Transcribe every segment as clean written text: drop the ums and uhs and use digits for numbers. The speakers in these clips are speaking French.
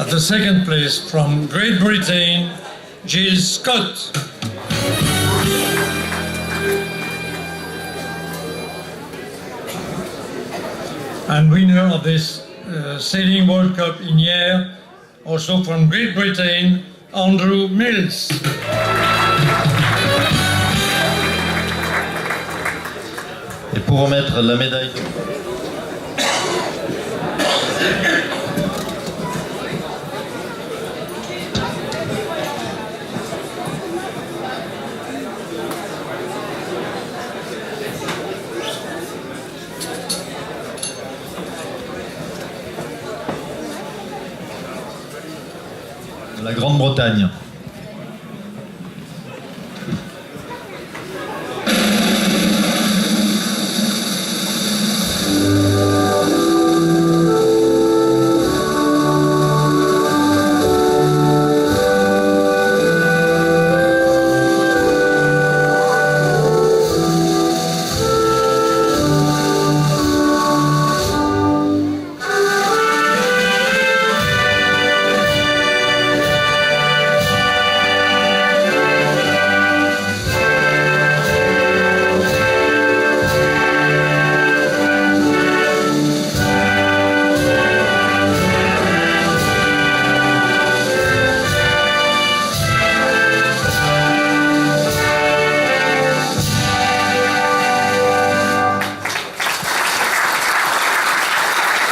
At the second place, from Great Britain, Jill Scott. And winner of this Sailing World Cup in Yare, also from Great Britain, Andrew Mills. Et pour remettre la médaille de la Grande-Bretagne.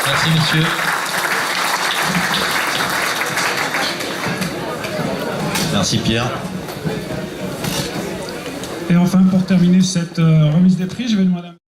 Merci messieurs. Merci Pierre. Et enfin, pour terminer cette remise des prix, je vais demander à